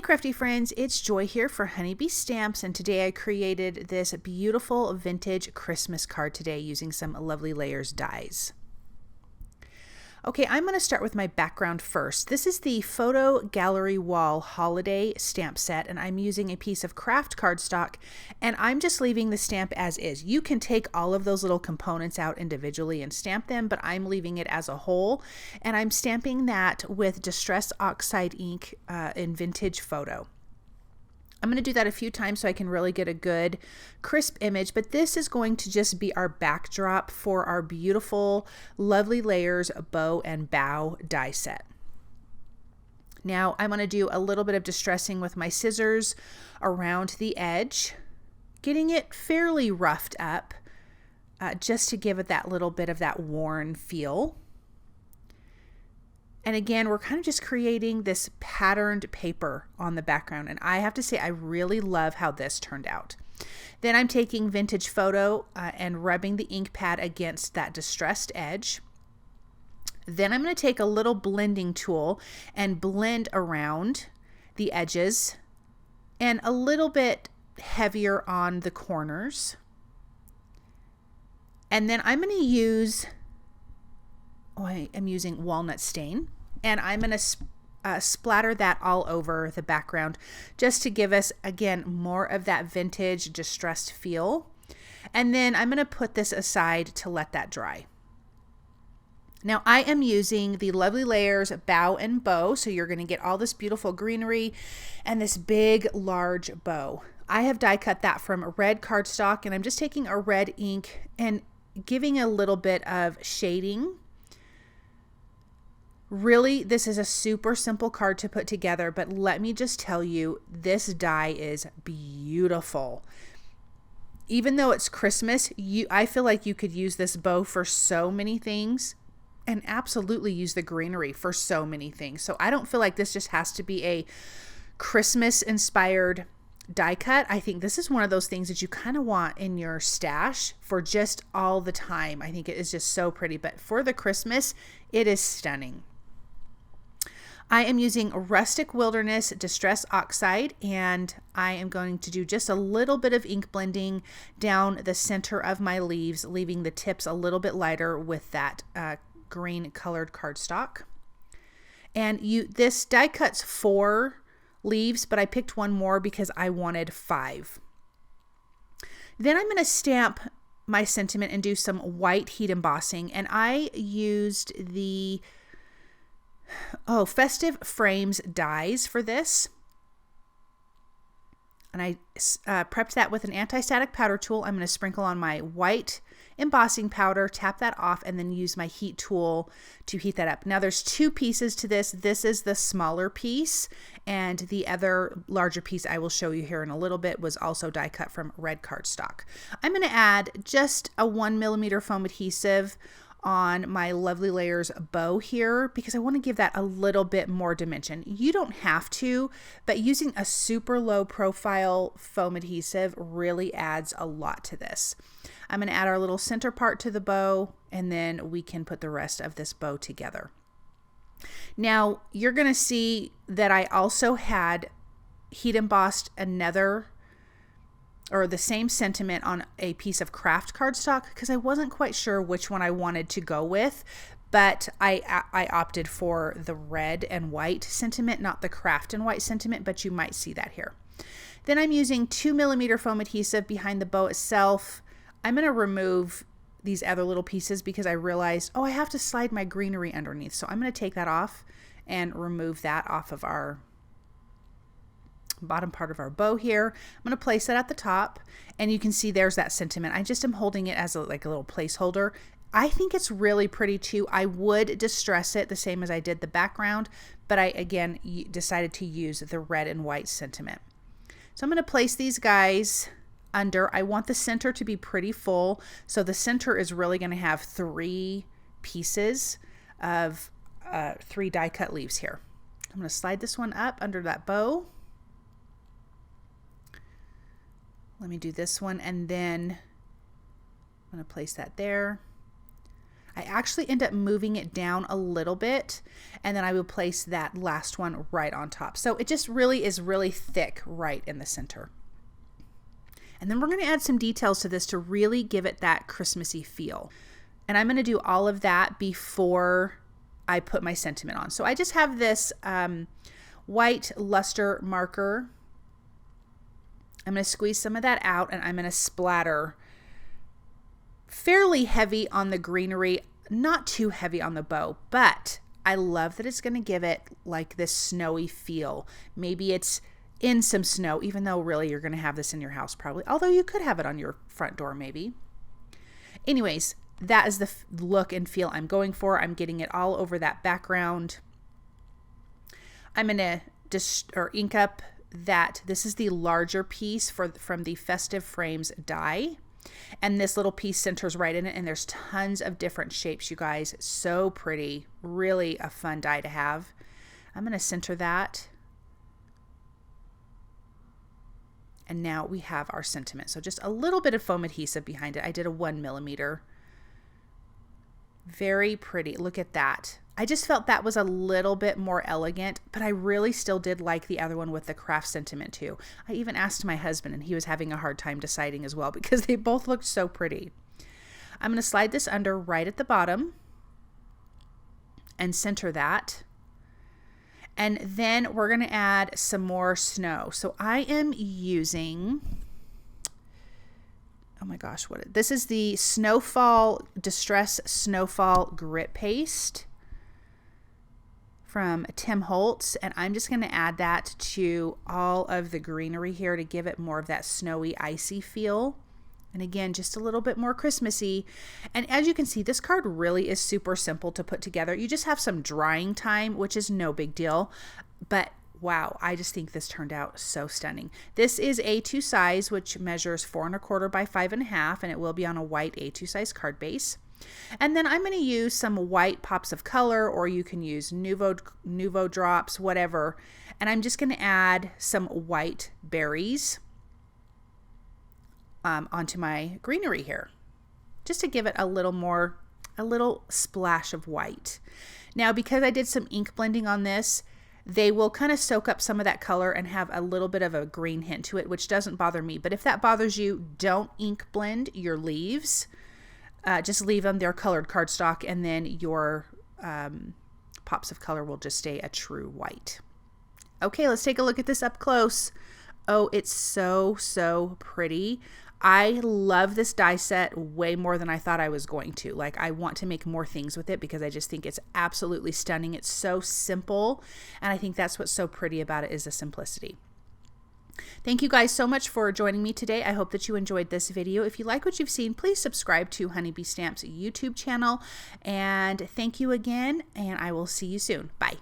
crafty friends, it's Joy here for Honeybee Stamps, and today I created this beautiful vintage Christmas card today using some Lovely Layers dies. Okay, I'm going to start with my background first. This is the Photo Gallery Wall Holiday Stamp Set, and I'm using a piece of craft cardstock, and I'm just leaving the stamp as is. You can take all of those little components out individually and stamp them, but I'm leaving it as a whole, and I'm stamping that with Distress Oxide ink in Vintage Photo. I'm going to do that a few times so I can really get a good crisp image, but this is going to just be our backdrop for our beautiful Lovely Layers Bow and Bough die set. Now I'm going to do a little bit of distressing with my scissors around the edge, getting it fairly roughed up just to give it that little bit of that worn feel. And again, we're kind of just creating this patterned paper on the background. And I have to say, I really love how this turned out. Then I'm taking Vintage Photo and rubbing the ink pad against that distressed edge. Then I'm going to take a little blending tool and blend around the edges and a little bit heavier on the corners. And then I'm going to use I am using walnut stain, and I'm going to splatter that all over the background just to give us, again, more of that vintage distressed feel. And then I'm going to put this aside to let that dry. Now I am using the Lovely Layers Bow and Bow, so you're going to get all this beautiful greenery and this big, large bow. I have die cut that from red cardstock, and I'm just taking a red ink and giving a little bit of shading. Really, this is a super simple card to put together, but let me just tell you, this die is beautiful. Even though it's Christmas, I feel like you could use this bow for so many things, and absolutely use the greenery for so many things. So I don't feel like this just has to be a Christmas-inspired die cut. I think this is one of those things that you kind of want in your stash for just all the time. I think it is just so pretty, but for the Christmas, it is stunning. I am using Rustic Wilderness Distress Oxide, and I am going to do just a little bit of ink blending down the center of my leaves, leaving the tips a little bit lighter with that green colored cardstock. And this die cuts 4 leaves, but I picked one more because I wanted 5. Then I'm going to stamp my sentiment and do some white heat embossing, and I used the Festive Frames dies for this, and I prepped that with an anti-static powder tool. I'm going to sprinkle on my white embossing powder, tap that off, and then use my heat tool to heat that up. Now there's 2 pieces to this. This is the smaller piece, and the other larger piece I will show you here in a little bit was also die cut from red cardstock. I'm going to add just a 1mm foam adhesive on my Lovely Layers bow here because I want to give that a little bit more dimension. You don't have to, but using a super low profile foam adhesive really adds a lot to this. I'm going to add our little center part to the bow, and then we can put the rest of this bow together. Now you're going to see that I also had heat embossed the same sentiment on a piece of craft cardstock because I wasn't quite sure which one I wanted to go with, but I opted for the red and white sentiment, not the craft and white sentiment, but you might see that here. Then I'm using 2mm foam adhesive behind the bow itself. I'm going to remove these other little pieces because I realized, I have to slide my greenery underneath. So I'm going to take that off and remove that off of our bottom part of our bow here. I'm going to place it at the top, and you can see there's that sentiment. I just am holding it as like a little placeholder. I think it's really pretty too. I would distress it the same as I did the background, but I again decided to use the red and white sentiment. So I'm going to place these guys under. I want the center to be pretty full, so the center is really going to have 3 pieces of 3 die cut leaves here. I'm going to slide this one up under that bow. Let me do this one, and then I'm going to place that there. I actually end up moving it down a little bit, and then I will place that last one right on top. So it just really is really thick right in the center. And then we're going to add some details to this to really give it that Christmassy feel. And I'm going to do all of that before I put my sentiment on. So I just have this white luster marker. I'm going to squeeze some of that out, and I'm going to splatter fairly heavy on the greenery, not too heavy on the bow, but I love that it's going to give it like this snowy feel. Maybe it's in some snow, even though really you're going to have this in your house probably, although you could have it on your front door maybe. Anyways, that is the look and feel I'm going for. I'm getting it all over that background. I'm going to just ink up that this is the larger piece from the Festive Frames die. And this little piece centers right in it, and there's tons of different shapes, you guys. So pretty. Really a fun die to have. I'm going to center that. And now we have our sentiment. So just a little bit of foam adhesive behind it. I did a 1 millimeter. Very pretty. Look at that. I just felt that was a little bit more elegant, but I really still did like the other one with the craft sentiment too. I even asked my husband, and he was having a hard time deciding as well because they both looked so pretty. I'm going to slide this under right at the bottom and center that. And then we're going to add some more snow. So I am using, oh my gosh, this is the Snowfall, Distress Snowfall Grit Paste from Tim Holtz, and I'm just going to add that to all of the greenery here to give it more of that snowy, icy feel. And again, just a little bit more Christmassy. And as you can see, this card really is super simple to put together. You just have some drying time, which is no big deal. But wow, I just think this turned out so stunning. This is A2 size, which measures 4 1/4 by 5 1/2, and it will be on a white A2 size card base. And then I'm going to use some white pops of color, or you can use Nuvo drops, whatever. And I'm just going to add some white berries onto my greenery here, just to give it a little splash of white. Now, because I did some ink blending on this, they will kind of soak up some of that color and have a little bit of a green hint to it, which doesn't bother me. But if that bothers you, don't ink blend your leaves. Just leave them, they're colored cardstock, and then your pops of color will just stay a true white. Okay, let's take a look at this up close. Oh, it's so, so pretty. I love this die set way more than I thought I was going to. Like, I want to make more things with it because I just think it's absolutely stunning. It's so simple, and I think that's what's so pretty about it, is the simplicity. Thank you guys so much for joining me today. I hope that you enjoyed this video. If you like what you've seen, please subscribe to Honeybee Stamps YouTube channel. And thank you again, and I will see you soon. Bye.